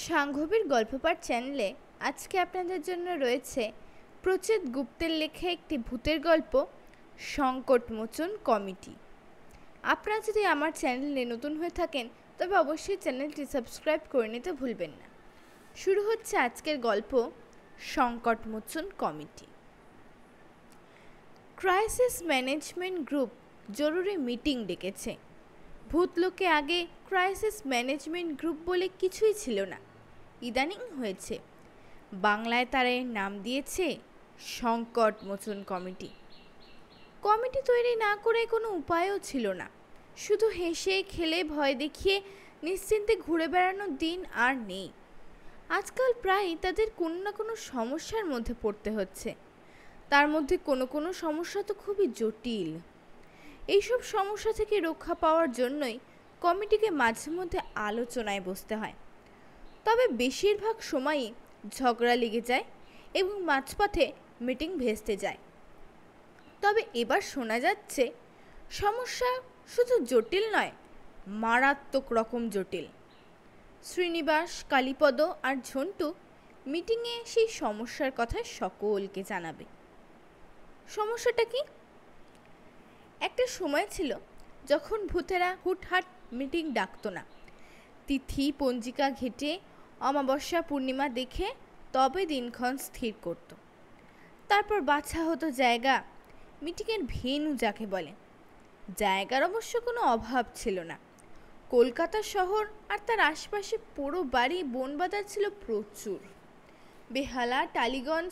সাংঘবীর গল্পপাঠ চ্যানেলে আজকে আপনাদের জন্য রয়েছে প্রচিত গুপ্তের লেখা একটি ভূতের গল্প সংকটমোচন কমিটি। আপনারা যদি আমার চ্যানেলে নতুন হয়ে থাকেন তবে অবশ্যই চ্যানেলটি সাবস্ক্রাইব করে নিতে ভুলবেন না। শুরু হচ্ছে আজকের গল্প সংকটমোচন কমিটি। ক্রাইসিস ম্যানেজমেন্ট গ্রুপ জরুরি মিটিং ডেকেছে। ভূতলোকে আগে ক্রাইসিস ম্যানেজমেন্ট গ্রুপ বলে কিছুই ছিল না, ইদানিং হয়েছে। বাংলায় তারা এর নাম দিয়েছে সংকটমোচন কমিটি। কমিটি তৈরি না করে কোনো উপায়ও ছিল না, শুধু হেসে খেলে ভয় দেখিয়ে নিশ্চিন্তে ঘুরে বেড়ানোর দিন আর নেই। আজকাল প্রায় তাদের কোনো না কোনো সমস্যার মধ্যে পড়তে হচ্ছে, তার মধ্যে কোনো কোনো সমস্যা তো খুবই জটিল। এইসব সমস্যা থেকে রক্ষা পাওয়ার জন্যই কমিটিকে মাঝে মধ্যে আলোচনায় বসতে হয়, তবে বেশিরভাগ সময়ই ঝগড়া লেগে যায় এবং মাঝপথে মিটিং ভেস্তে যায়। তবে এবার শোনা যাচ্ছে সমস্যা শুধু জটিল নয়, মারাত্মক রকম জটিল। শ্রীনিবাস, কালীপদ আর ঝন্টু মিটিংয়ে সেই সমস্যার কথা সকলকে জানাবে। সমস্যাটা কি? একটা সময় ছিল যখন ভূতেরা হুটহাট মিটিং ডাকতো না, তিথি পঞ্জিকা ঘেটে অমাবস্যা পূর্ণিমা দেখে তবে দিনক্ষণ স্থির করত। তারপর বাছা হতো জায়গা, মিটিংয়ের ভেন্যু যাকে বলে। জায়গার অবশ্য কোনো অভাব ছিল না। কলকাতা শহর আর তার আশপাশে পুরো বাড়ি বনবাজার ছিল প্রচুর। বেহালা, টালিগঞ্জ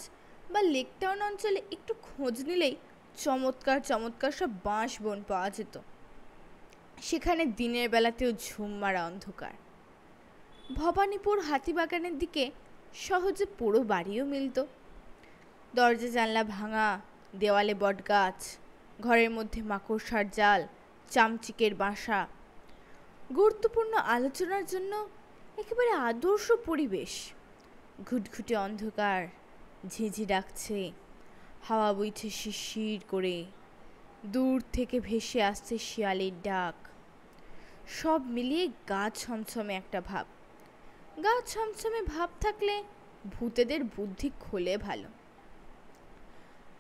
বা লেকটাউন অঞ্চলে একটু খোঁজ নিলেই চমৎকার চমৎকার সব বাঁশ বন পাওয়া যেত। সেখানে দিনের বেলাতেও ঝুমমারা অন্ধকার। ভবানীপুর হাতিবাগানের দিকে সহজে পুরো বাড়িও মিলত। দরজা জানলা ভাঙা, দেওয়ালে বটগাছ, ঘরের মধ্যে মাকড়সার জাল, চামচিকের বাসা। গুরুত্বপূর্ণ আলোচনার জন্য একেবারে আদর্শ পরিবেশ। ঘুটঘুটে অন্ধকার, ঝিঁঝি ডাকছে, হাওয়া বইছে শিরশির করে, দূর থেকে ভেসে আসছে শিয়ালের ডাক। সব মিলিয়ে গা ছমছমে একটা ভাব। গা ছমছমে ভাব থাকলে ভূতেদের বুদ্ধি খোলে ভালো।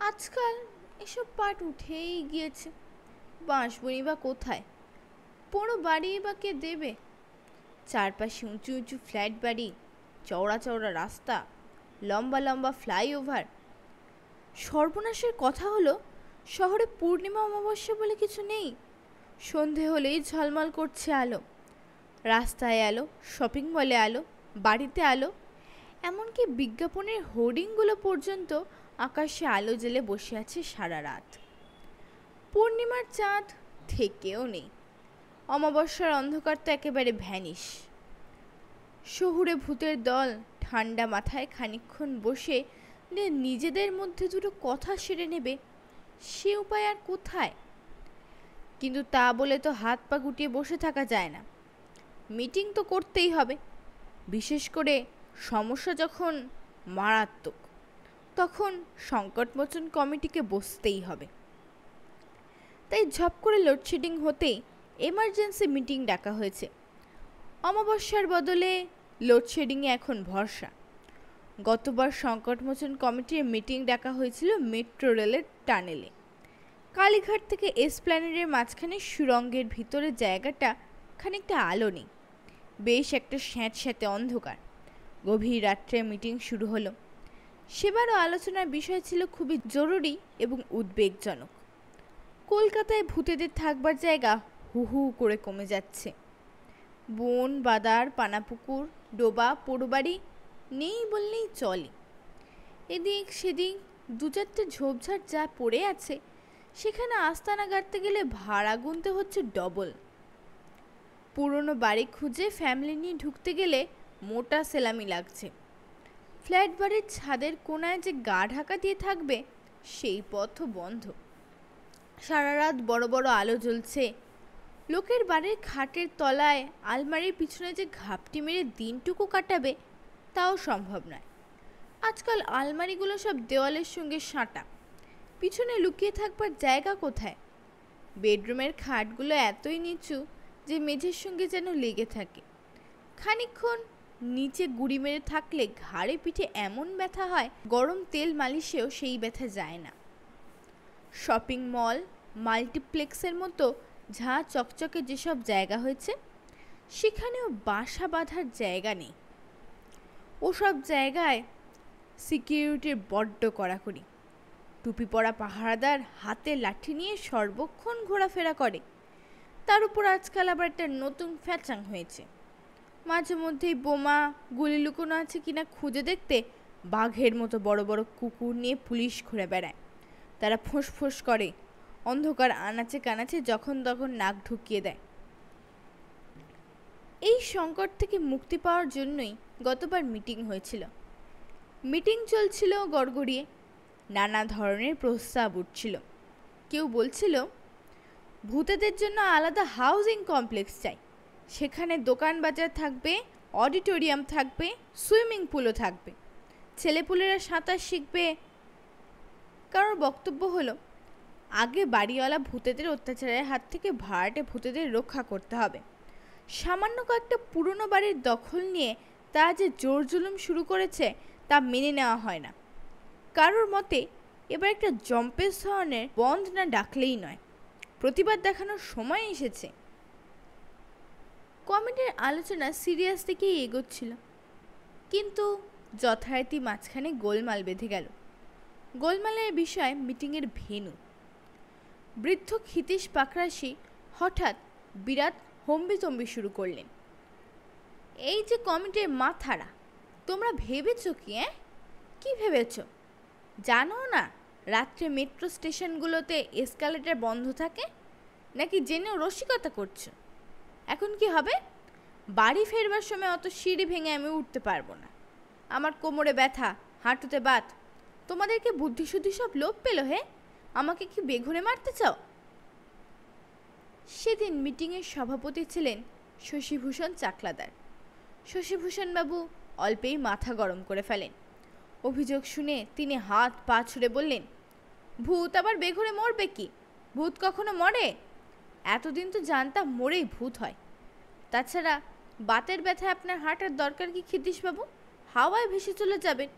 আজকাল এসব পাট উঠেই গিয়েছে। বাঁশবনি বা কোথায়, পুরো বাড়ি বা কে দেবে? চারপাশে উঁচু উঁচু ফ্ল্যাট বাড়ি, চওড়া চওড়া রাস্তা, লম্বা লম্বা ফ্লাইওভার। সর্বনাশের কথা হলো শহরে পূর্ণিমা অমাবস্যা বলে কিছু নেই। সন্ধে হলেই ঝলমল করছে আলো। রাস্তায় আলো, শপিং মলে আলো, বাড়িতে আলো, এমনকি বিজ্ঞাপনের হোর্ডিংগুলো পর্যন্ত আকাশে আলো জ্বেলে বসে আছে সারা রাত। পূর্ণিমার চাঁদ থেকেও নেই। অমাবস্যার অন্ধকার তো একেবারে ভ্যানিশ। শহুরে ভূতের দল ঠান্ডা মাথায় খানিকক্ষণ বসে নিজেদের মধ্যে দুটো কথা সেরে নেবে, সে উপায় আর কোথায়? কিন্তু তা বলে তো হাত পা গুটিয়ে বসে থাকা যায় না। মিটিং তো করতেই হবে। বিশেষ করে সমস্যা যখন মারাত্মক, তখন সংকটমোচন কমিটিকে বসতেই হবে। তাই ঝপ করে লোডশেডিং হতেই এমার্জেন্সি মিটিং ডাকা হয়েছে। অমাবস্যার বদলে লোডশেডিংয়ে এখন ভরসা। গতবার সংকটমোচন কমিটির মিটিং ডাকা হয়েছিল মেট্রো রেলের টানেলে। কালীঘাট থেকে এসপ্ল্যানেডের মাঝখানে সুড়ঙ্গের ভিতরে জায়গাটা খানিকটা আলো নেই, বেশ একটা স্যাঁতস্যাঁতে অন্ধকার। গভীর রাত্রে মিটিং শুরু হলো। সেবারও আলোচনার বিষয় ছিল খুবই জরুরি এবং উদ্বেগজনক। কলকাতায় ভূতেদের থাকবার জায়গা হু হু করে কমে যাচ্ছে। বন, বাদার, পানাপুকুর, ডোবা, পোড়োবাড়ি নেই বললেই চলে। এদিক সেদিক দু চারটে ঝোপঝাড় যা পড়ে আছে, সেখানে আস্তানা গাড়তে গেলে ভাড়া গুনতে হচ্ছে ডবল। পুরনো বাড়ি খুঁজে ফ্যামিলি নিয়ে ঢুকতে গেলে মোটা সেলামি লাগছে। ফ্ল্যাট বাড়ির ছাদের কোনায় যে গা ঢাকা দিয়ে থাকবে, সেই পথও বন্ধ। সারা রাত বড় বড় আলো জ্বলছে। লোকের বাড়ির খাটের তলায়, আলমারির পিছনে যে ঘাপটি মেরে দিনটুকু কাটাবে, তাও সম্ভব নয়। আজকাল আলমারিগুলো সব দেওয়ালের সঙ্গে সাঁটা, পিছনে লুকিয়ে থাকবার জায়গা কোথায়? বেডরুমের খাটগুলো এতই নিচু যে মেঝের সঙ্গে যেন লেগে থাকে। খানিকক্ষণ নিচে গুড়ি মেরে থাকলে ঘাড়ে পিঠে এমন ব্যথা হয়, গরম তেল মালিশেও সেই ব্যথা যায় না। শপিং মল, মাল্টিপ্লেক্সের মতো ঝাঁ চকচকে যেসব জায়গা হয়েছে, সেখানেও বাসা বাঁধার জায়গা নেই। ওসব জায়গায় সিকিউরিটির বড্ড কড়াকড়ি। টুপি পরা পাহারাদার হাতে লাঠি নিয়ে সর্বক্ষণ ঘোরাফেরা করে। তার উপর আজকাল আবার একটা নতুন ফ্যাচাং হয়েছে, মাঝে মধ্যেই বোমা গুলি লুকোনো আছে কিনা খুঁজে দেখতে বাঘের মতো বড় বড় কুকুর নিয়ে পুলিশ ঘুরে বেড়ায়। তারা ফোঁস করে, অন্ধকার আনাচে কানাচে যখন তখন নাক ঢুকিয়ে দেয়। এই সংকট থেকে মুক্তি পাওয়ার জন্যই গতবার মিটিং হয়েছিল। মিটিং চলছিল গড়গড়িয়ে, নানা ধরনের প্রস্তাব উঠছিল। কেউ বলছিল ভূতেদের জন্য আলাদা হাউজিং কমপ্লেক্স চাই, সেখানে দোকান বাজার থাকবে, অডিটোরিয়াম থাকবে, সুইমিং পুলও থাকবে, ছেলেপুলেরা সাঁতার শিখবে। কারোর বক্তব্য হলো আগে বাড়িওয়ালা ভূতেদের অত্যাচারের হাত থেকে ভাড়াটে ভূতেদের রক্ষা করতে হবে। সামান্য কয়েকটা পুরনো বাড়ির দখল নিয়ে তা যে জোর জুলুম শুরু করেছে তা মেনে নেওয়া হয় না। কারোর মতে এবার একটা জম্পেশ ধরনের বন্ধ না ডাকলেই নয়, প্রতিবাদ দেখানোর সময় এসেছে। কমিটির আলোচনা সিরিয়াস থেকেই এগোচ্ছিল, কিন্তু যথারীতি মাঝখানে গোলমাল বেঁধে গেল। গোলমালের বিষয় মিটিংয়ের ভেন্যু। বৃদ্ধ ক্ষিতীশ পাকরাশি হঠাৎ বিরাট হম্বিতম্বি শুরু করলেন। এই যে কমিটির মাথারা, তোমরা ভেবেছ কি? কি ভেবেছ? জানো না রাত্রে মেট্রো স্টেশনগুলোতে এসকালেটর বন্ধ থাকে? নাকি জেনেও রসিকতা করছো? এখন কি হবে? বাড়ি ফেরবার সময় অত সিঁড়ি ভেঙে আমি উঠতে পারবো না, আমার কোমরে ব্যথা, হাঁটুতে বাত। তোমাদেরকে বুদ্ধিশুদ্ধি সব লোপ পেল হে? আমাকে কি বেঘুরে মারতে চাও? সেদিন মিটিংয়ের সভাপতি ছিলেন শশীভূষণ চাকলাদার। শশীভূষণবাবু অল্পেই মাথা গরম করে ফেলেন। অভিযোগ শুনে তিনি হাত পা ছুড়ে বললেন, ভূত আবার বেঘুরে মরবে কি? ভূত কখনো মরে? এতদিন তো জানতাম মরেই ভূত হয়। তাছাড়া বাতের ব্যথায় আপনার হাঁটার দরকার কি ক্ষিতীশবাবু? হাওয়ায় ভেসে চলে যাবেন।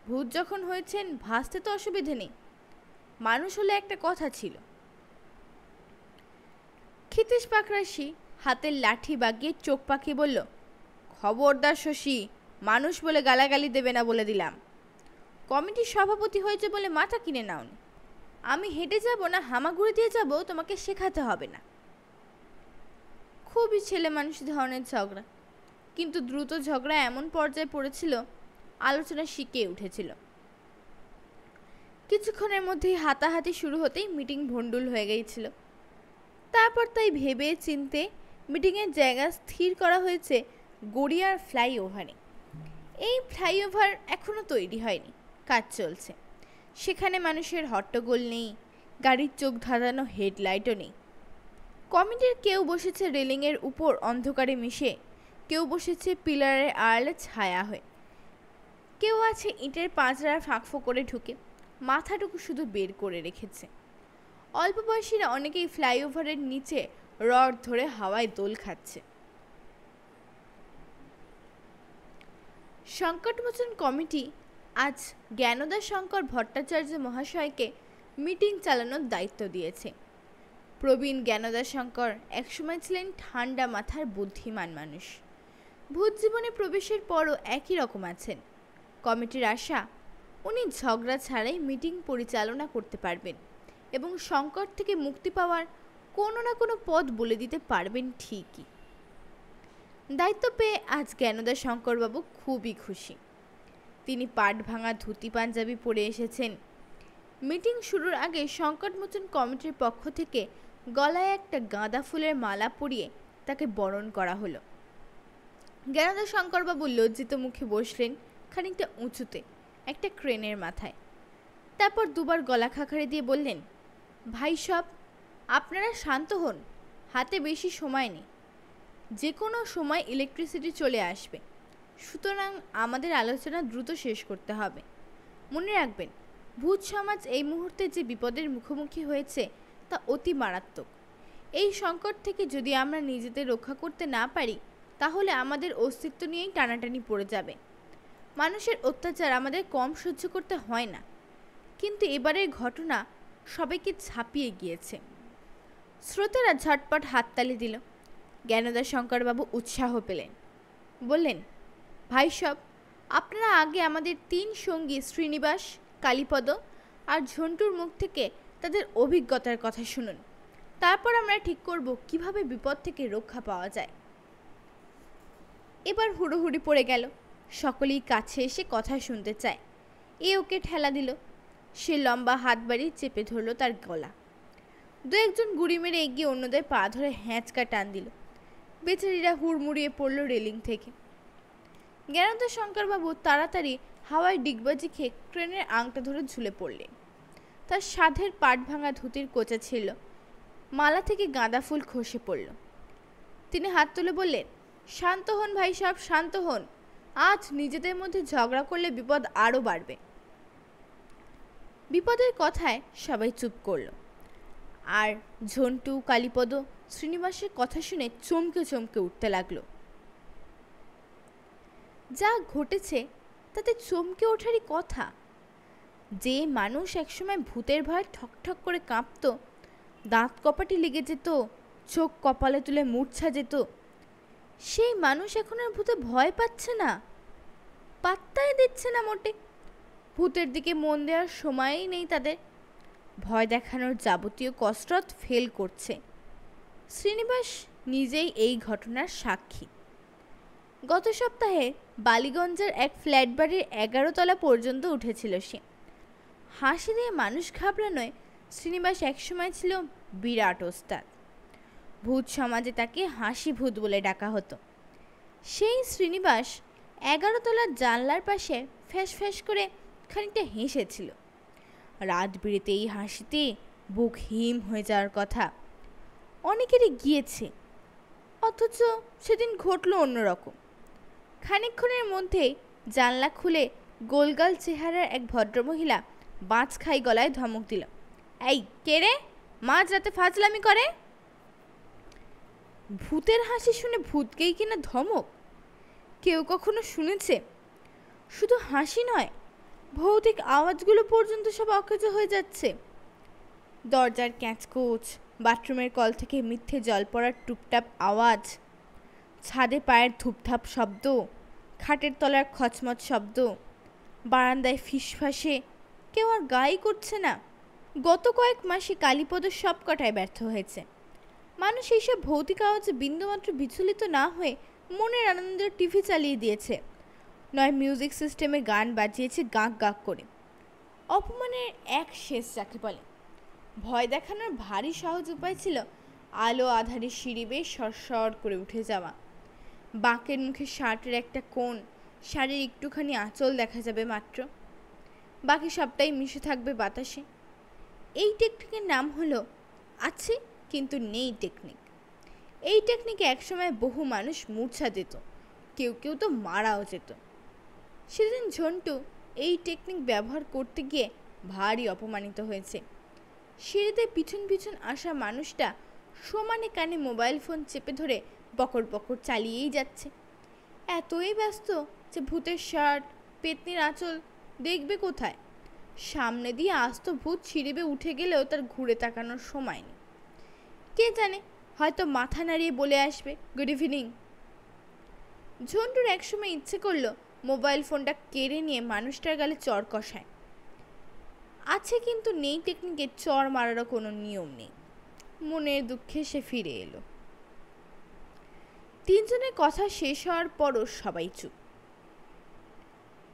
ভূত যখন হয়েছেন ভাসতে তো অসুবিধে নেই। মানুষ হলে একটা কথা ছিল। ক্ষিতীশ পাকরাশি হাতের লাঠি বাগিয়ে চোখ পাকিয়ে বলল, খবরদার শশী, মানুষ বলে গালাগালি দেবে না বলে দিলাম। কমিটির সভাপতি হয়েছে বলে মাথা কিনে নাওনি। আমি হেঁটে যাব না হামাগুড়ি দিয়ে যাব তোমাকে শেখাতে হবে না। খুবই ছেলে মানুষ ধরনের ঝগড়া, কিন্তু দ্রুত ঝগড়া এমন পর্যায়ে পড়েছিল আলোচনা শিখে উঠেছিল। কিছুক্ষণের মধ্যেই হাতাহাতি শুরু হতেই মিটিং ভণ্ডুল হয়ে গিয়েছিল। তারপর তাই ভেবে চিনতে মিটিংয়ের জায়গা স্থির করা হয়েছে গড়িয়ার ফ্লাইওভারে। এই ফ্লাইওভার এখনও তৈরি হয়নি, কাজ চলছে। সেখানে মানুষের হট্টগোল নেই, গাড়ির চোখ ধাঁধানো হেডলাইটও নেই। কমিটির কেউ বসেছে রেলিংয়ের উপর অন্ধকারে মিশে, কেউ বসেছে পিলারের আড়ালে ছায়া হয়ে, কেউ আছে ইটের পাঁজরার ফাঁকফো করে ঢুকে মাথাটুকু শুধু বের করে রেখেছে। অল্প বয়সীরা অনেকেই ফ্লাইওভারের নিচে রড ধরে হাওয়ায় দোল খাচ্ছে। সংকটমোচন কমিটি আজ জ্ঞানদা শঙ্কর ভট্টাচার্য মহাশয়কে মিটিং চালানোর দায়িত্ব দিয়েছে। প্রবীণ জ্ঞানদা শঙ্কর একসময় ছিলেন ঠান্ডা মাথার বুদ্ধিমান মানুষ। ভূত জীবনে প্রবেশের পরও একই রকম আছেন। কমিটির আশা উনি ঝগড়া ছাড়াই মিটিং পরিচালনা করতে পারবেন এবং সংকট থেকে মুক্তি পাওয়ার কোনো না কোনো পথ বলে দিতে পারবেন ঠিকই। দায়িত্ব পেয়ে আজ জ্ঞানদা শঙ্করবাবু খুবই খুশি। তিনি পাট ভাঙা ধুতি পাঞ্জাবি পরে এসেছেন। মিটিং শুরুর আগে সংকটমোচন কমিটির পক্ষ থেকে গলায় একটা গাঁদা ফুলের মালা পরিয়ে তাকে বরণ করা হলো। জ্ঞানদা শঙ্করবাবু লজ্জিত মুখে বসলেন খানিকটা উঁচুতে একটা ক্রেনের মাথায়। তারপর দুবার গলা খাকারি দিয়ে বললেন, ভাই সব, আপনারা শান্ত হন, হাতে বেশি সময় নেই, যে কোনো সময় ইলেকট্রিসিটি চলে আসবে, সুতরাং আমাদের আলোচনা দ্রুত শেষ করতে হবে। মনে রাখবেন, ভূত সমাজ এই মুহূর্তে যে বিপদের মুখোমুখি হয়েছে তা অতি মারাত্মক। এই সংকট থেকে যদি আমরা নিজেদের রক্ষা করতে না পারি তাহলে আমাদের অস্তিত্ব নিয়েই টানাটানি পড়ে যাবে। মানুষের অত্যাচার আমাদের কম সহ্য করতে হয় না, কিন্তু এবারের ঘটনা সবাইকে ছাপিয়ে গিয়েছে। শ্রোতারা ঝটপট হাততালি দিল। জ্ঞানদা শঙ্করবাবু উৎসাহ পেলেন, বললেন, ভাই সব, আপনারা আগে আমাদের 3 সঙ্গী শ্রীনিবাস, কালীপদ আর ঝন্টুর মুখ থেকে তাদের অভিজ্ঞতার কথা শুনুন, তারপর আমরা ঠিক করব কিভাবে বিপদ থেকে রক্ষা পাওয়া যায়। এবার হুড়োহুড়ি পড়ে গেল। সকলেই কাছে এসে কথা শুনতে চায়। ওকে ঠেলা দিল। সে লম্বা হাত বাড়িয়ে চেপে ধরল তার গলা। 2-1 গুড়ি মেরে এগিয়ে অন্যদের পা ধরে হ্যাঁচকা টান দিল। বেচারিরা হুড়মুড়িয়ে পড়ল রেলিং থেকে। জ্ঞানদা শঙ্করবাবু তাড়াতাড়ি হাওয়ায় ডিগবাজি খেয়ে ট্রেনের আংটা ধরে ঝুলে পড়লেন। তার সাধের পাট ভাঙা ধুতির কোচা ছিল, মালা থেকে গাঁদা ফুল খসে পড়ল। তিনি হাত তুলে বললেন, শান্ত হন ভাই সাহেব, শান্ত হন। আজ নিজেদের মধ্যে ঝগড়া করলে বিপদ আরও বাড়বে। বিপদের কথায় সবাই চুপ করল। আর ঝন্টু, কালীপদ, শ্রীনিবাসের কথা শুনে চমকে চমকে উঠতে লাগলো। যা ঘটেছে তাতে চমকে ওঠারই কথা। যে মানুষ একসময় ভূতের ভয়ে ঠকঠক করে কাঁপত, দাঁত কপাটি লেগে যেত, চোখ কপালে তুলে মূর্ছা যেত, সেই মানুষ এখন আর ভূতে ভয় পাচ্ছে না, পাত্তাই দিচ্ছে না মোটে। ভূতের দিকে মন দেওয়ার সময়ই নেই তাদের। ভয় দেখানোর যাবতীয় কসরত ফেল করছে। শ্রীনিবাস নিজেই এই ঘটনার সাক্ষী। গত সপ্তাহে বালিগঞ্জের এক ফ্ল্যাট বাড়ির 11 তলা পর্যন্ত উঠেছিল সে। হাসি দিয়ে মানুষ ঘাবড়ানোয় শ্রীনিবাস একসময় ছিল বিরাট ওস্তাদ। ভূত সমাজে তাকে হাসি ভূত বলে ডাকা হতো। সেই শ্রীনিবাস 11 তলার জানলার পাশে ফ্যাস ফ্যাস করে খানিকটা হেসেছিল। রাত বিরেতে এই হাসিতে বুক হিম হয়ে যাওয়ার কথা। অনেকেরই গিয়েছে, অথচ সেদিন ঘটল অন্যরকম। খানিকক্ষণের মধ্যেই জানলা খুলে গোলগাল চেহারার এক ভদ্রমহিলা বাঁচ খাই গলায় ধমক দিল, এই কে রে, মাঝরাতে ফাজলামি করে? ভূতের হাসি শুনে ভূতকেই কিনা ধমক! কেউ কখনো শুনেছে? শুধু হাসি নয়, ভৌতিক আওয়াজগুলো পর্যন্ত সব অকেজো হয়ে যাচ্ছে। দরজার ক্যাঁচকোচ, বাথরুমের কল থেকে মিথ্যে জল পড়ার টুপটাপ আওয়াজ, ছাদে পায়ের ধূপধাপ শব্দ, খাটের তলার খচমচ শব্দ, বারান্দায় ফিসফাসে। কেউ আর গায়ে করছে না। গত কয়েক মাসে কালীপদ সব কটায় ব্যর্থ হয়েছে। মানুষ এইসব ভৌতিক আওয়াজে বিন্দুমাত্র বিচলিত না হয়ে মনের আনন্দে টিভি চালিয়ে দিয়েছে, নয় মিউজিক সিস্টেমে গান বাজিয়েছে গাঁক গাঁক করে। অপমানের এক শেষ যাকে বলে। ভয় দেখানোর ভারী সহজ উপায় ছিল আলো আধারে সিঁড়ি বেয়ে সরসর করে উঠে যাওয়া। বাঁকের মুখে শার্টের একটা কোণ, শাড়ির একটুখানি আঁচল দেখা যাবে মাত্র, বাকি সবটাই মিশে থাকবে বাতাসে। এই টেকনিকের নাম হলো আছে কিন্তু নেই টেকনিক। এই টেকনিকে একসময় বহু মানুষ মূর্ছা যেত, কেউ কেউ তো মারাও যেত। সেদিন ঝন্টু এই টেকনিক ব্যবহার করতে গিয়ে ভারী অপমানিত হয়েছে। সিঁড়িতে পিছন পিছন আসা মানুষটা সমানে কানে মোবাইল ফোন চেপে ধরে বকর বকর চালিয়েই যাচ্ছে। এতই ব্যস্ত যে ভূতের শার্ট, পেতনির আঁচল দেখবে কোথায়। সামনে দিয়ে আস্ত ভূত সিঁড়ি বেয়ে উঠে গেলেও তার ঘুরে তাকানোর সময় নেই। কে জানে, হয়তো মাথা নাড়িয়ে বলে আসবে গুড ইভিনিং। ঝন্টুর একসময় ইচ্ছে করলো মোবাইল ফোনটা কেড়ে নিয়ে মানুষটার গালে চড় কষায়। আছে কিন্তু নেই টেকনিকে চড় মারারও কোনো নিয়ম নেই। মনের দুঃখে সে ফিরে এলো। 3 জনের কথা শেষ হওয়ার পরও সবাই চুপ।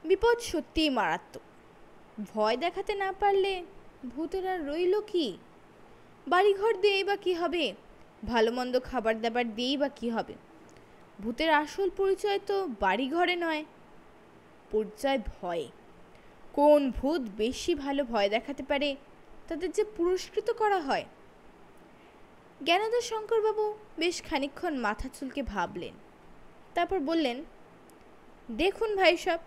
বিপদ সত্যিই মারাত্মক। ভয় দেখাতে না পারলে ভূতের আর রইল কি? বাড়িঘর দিয়েই বা কী হবে? ভালো মন্দ খাবার দাবার দিয়েই বা কী হবে? ভূতের আসল পরিচয় তো বাড়িঘরে নয়, পরিচয় ভয়ে। কোন ভূত বেশি ভালো ভয় দেখাতে পারে তাদের যে পুরস্কৃত করা হয়। জ্ঞানদা শঙ্করবাবু বেশ খানিকক্ষণ মাথা চুলকে ভাবলেন, তারপর বললেন, দেখুন ভাই সব,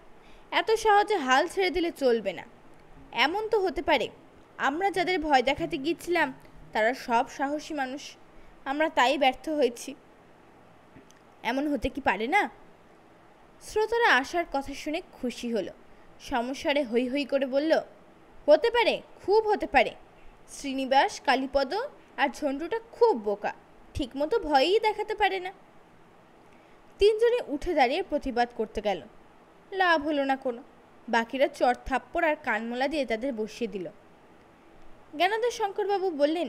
এত সহজে হাল ছেড়ে দিলে চলবে না। এমন তো হতে পারে আমরা যাদের ভয় দেখাতে গিয়েছিলাম তারা সব সাহসী মানুষ, আমরা তাই ব্যর্থ হয়েছি। এমন হতে কি পারে না? শ্রোতারা আশার কথা শুনে খুশি হলো। সমস্যারে হৈ হৈ করে বলল, হতে পারে, খুব হতে পারে। শ্রীনিবাস, কালীপদ আর ঝন্টুটা খুব বোকা, ঠিকমতো ভয়ই দেখাতে পারে না। তিনজনে উঠে দাঁড়িয়ে প্রতিবাদ করতে গেল। লাভ হলো না কোনো। বাকিরা চট থাপ্পড় আর কানমোলা দিয়ে তাদের বসিয়ে দিল। জ্ঞানদা শঙ্করবাবু বললেন,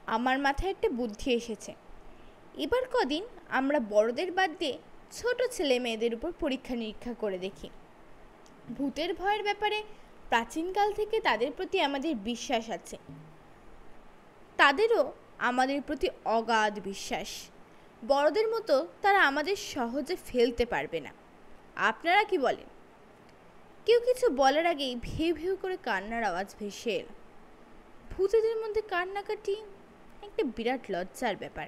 আমার মাথায় একটা বুদ্ধি এসেছে। এবার কদিন আমরা বড়দের বাদ দিয়ে ছোট ছেলে মেয়েদের উপর পরীক্ষা নিরীক্ষা করে দেখি। ভূতের ভয়ের ব্যাপারে প্রাচীনকাল থেকে তাদের প্রতি আমাদের বিশ্বাস আছে, তাদেরও আমাদের প্রতি অগাধ বিশ্বাস। বড়দের মতো তারা আমাদের সহজে ফেলতে পারবে না। আপনারা কি বলেন? কেউ কিছু বলার আগেই ভেউ ভেউ করে কান্নার আওয়াজ ভেসে এল। ভূতেদের মধ্যে কান্নাকাটি একটা বিরাট লজ্জার ব্যাপার,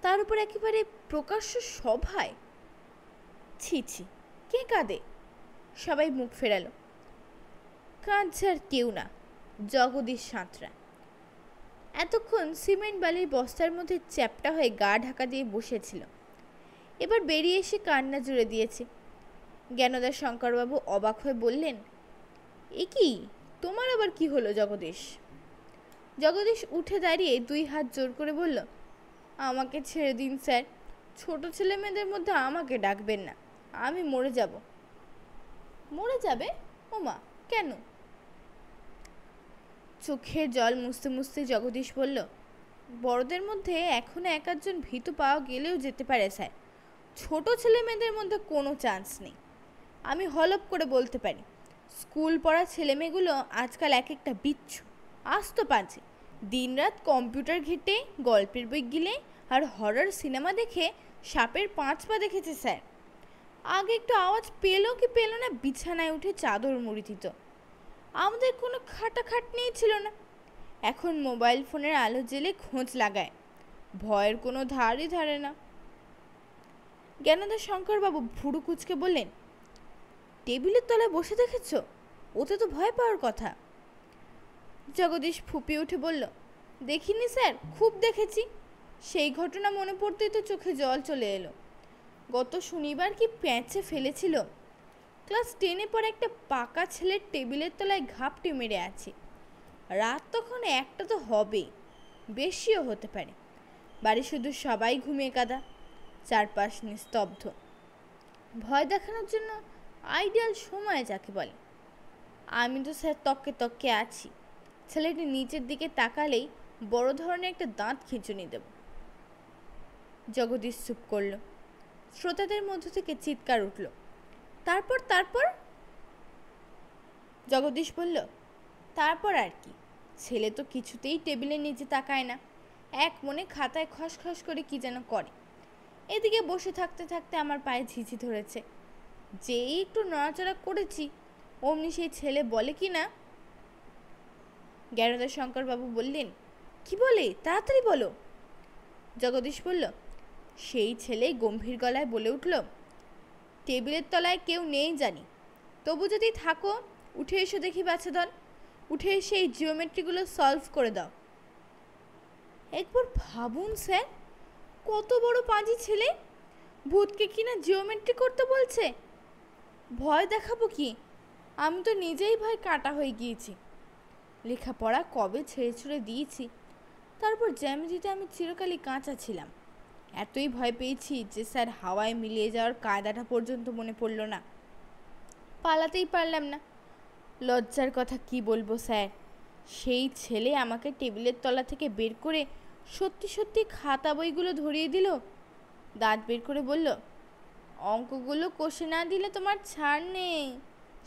তার উপর একেবারে প্রকাশ্য সভায়। ছি ছি, কে কাঁদে? সবাই মুখ ফেরালো। কাঁদছে আর কেউ না, জগদীশ সাঁতরা। এতক্ষণ সিমেন্ট বালির বস্তার মধ্যে চ্যাপ্টা হয়ে গা ঢাকা দিয়ে বসেছিল, এবার বেরিয়ে এসে কান্না জুড়ে দিয়েছে। জ্ঞানদা শঙ্করবাবু অবাক হয়ে বললেন, এ কি, তোমার আবার কি হলো জগদীশ? জগদীশ উঠে দাঁড়িয়ে দুই হাত জোর করে বলল, আমাকে ছেড়ে দিন স্যার, ছোট ছেলে মেয়েদের মধ্যে আমাকে ডাকবেন না, আমি মরে যাব। মরে যাবে? ওমা, কেন? চোখের জল মুছতে মুছতে জগদীশ বলল, বড়দের মধ্যে এখনো এক আধজন ভীতু পাওয়া গেলেও যেতে পারে স্যার, ছোট ছেলে মেয়েদের মধ্যে কোনো চান্স নেই। আমি হলপ করে বলতে পারি, স্কুল পড়া ছেলেমেয়েগুলো আজকাল এক একটা বিচ্ছু, আস্ত পাঁচে, দিনরাত কম্পিউটার ঘেটে, গল্পের বই গিলে আর হরর সিনেমা দেখে সাপের 5 পা দেখেছে স্যার। আগে একটু আওয়াজ পেলো কি পেলো না, বিছানায় উঠে চাদর মুড়ি দিত। আমাদের কোনো খাটাখাটনিই ছিল না। এখন মোবাইল ফোনের আলো জ্বেলে খোঁজ লাগায়, ভয়ের কোনো ধারই ধারে না। জ্ঞানদা শঙ্করবাবু ভুরু কুচকে বললেন, টেবিলের তলায় বসে দেখেছ? ওতে তো ভয় পাওয়ার কথা। জগদীশ ফুপিয়ে উঠে বলল, দেখিনি স্যার, খুব দেখেছি। সেই ঘটনা মনে পড়তেই তো চোখে জল চলে এলো। গত শনিবার কি প্যাঁচে ফেলেছিল। ক্লাস 10-এ পড়ে একটা পাকা ছেলের টেবিলের তলায় ঘাপটি মেরে আছে। রাত তখন 1টা তো হবেই, বেশিও হতে পারে। বাড়ি শুধু সবাই ঘুমিয়ে কাদা, চারপাশ নিস্তব্ধ। ভয় দেখানোর জন্য আইডিয়াল সময় যাকে বলে। আমি তো স্যার তককে তককে আছি, ছেলেটি নিচের দিকে তাকালেই বড় ধরনের একটা দাঁত খিঁচুনি দেব। জগদীশ চুপ করল। শ্রোতাদের মধ্য থেকে চিৎকার উঠল, তারপর তারপর? জগদীশ বলল, তারপর আর কি, ছেলে তো কিছুতেই টেবিলের নিচে তাকায় না, এক মনে খাতায় খসখস করে কি যেন করে। এদিকে বসে থাকতে থাকতে আমার পায়ে ঝিঝি ধরেছে, যেই একটু নড়াচড়া করেছি অমনি সেই ছেলে বলে কি না। জ্ঞানদা শঙ্করবাবু বললেন, কি বলে, তাড়াতাড়ি বলো। জগদীশ বলল, সেই ছেলে গম্ভীর গলায় বলে উঠল, টেবিলের তলায় কেউ নেই জানি, তবু যদি থাকো উঠে এসো দেখি বাছাধন, উঠে এসে এই জিওমেট্রিগুলো সলভ করে দাও। একবার ভাবুন স্যার, কত বড় পাঁজি ছেলে, ভূতকে কিনা জিওমেট্রি করতে বলছে। ভয় দেখাবো কি, আমি তো নিজেই ভয় কাটা হয়ে গিয়েছি। লেখাপড়া কবে ছেড়ে ছুড়ে দিয়েছি, তারপর জ্যামিতিতে আমি চিরকালই কাঁচা ছিলাম। এতই ভয় পেয়েছি যে স্যার হাওয়ায় মিলিয়ে যাওয়ার কায়দাটা পর্যন্ত মনে পড়ল না। পালাতেই পারলাম না। লজ্জার কথা কি বলবো স্যার, সেই ছেলে আমাকে টেবিলের তলা থেকে বের করে সত্যি সত্যি খাতা বইগুলো ধরিয়ে দিল। দাঁত বের করে বলল, অঙ্কগুলো কষে না দিলে তোমার ছাড় নেই,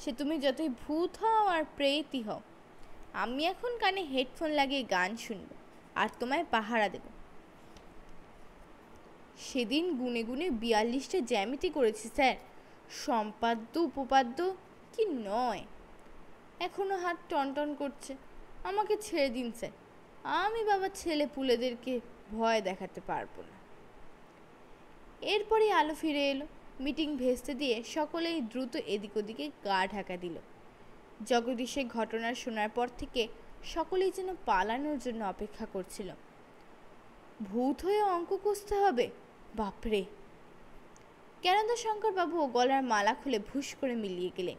সে তুমি যতই ভূত হও আর প্রেতই হও। আমি এখন কানে হেডফোন লাগিয়ে গান শুনবো আর তোমায় পাহারা দেব। সেদিন গুনে গুনে 42টা জ্যামিতি করেছি স্যার, সম্পাদ্য উপপাদ্য কি নয়। এখনো হাত টনটন করছে। আমাকে ছেড়ে দিন স্যার, আমি বাবা ছেলে পুলেদেরকে ভয় দেখাতে পারবো না। এরপরই আলো ফিরে এলো। মিটিং ভেস্তে দিয়ে সকলেই দ্রুত এদিক ওদিকে গা ঢাকা দিল। জগদীশের ঘটনা শোনার পর থেকে সকলেই যেন পালানোর জন্য অপেক্ষা করছিল। ভূত হয়ে অঙ্ক কষতে হবে, বাপরে, জ্ঞানদাশঙ্করবাবু গলার মালা খুলে ভুস করে মিলিয়ে গেলেন।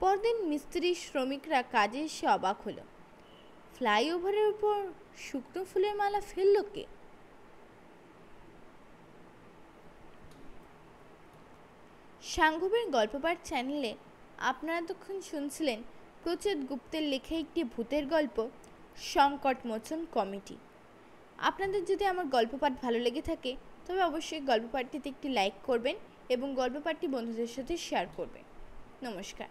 পরদিন মিস্ত্রি শ্রমিকরা কাজে এসে অবাক হলো, ফ্লাইওভারের উপর শুকনো ফুলের মালা ফেলল কে? সাঙ্গবের গল্পপাঠ চ্যানেলে আপনারা তখন শুনছিলেন প্রচ্ছদ গুপ্তের লেখা একটি ভূতের গল্প, সংকটমোচন কমিটি। আপনাদের যদি আমার গল্পপাঠ ভালো লেগে থাকে তবে অবশ্যই গল্পপাঠটিতে একটি লাইক করবেন এবং গল্পপাঠটি বন্ধুদের সাথে শেয়ার করবেন। নমস্কার।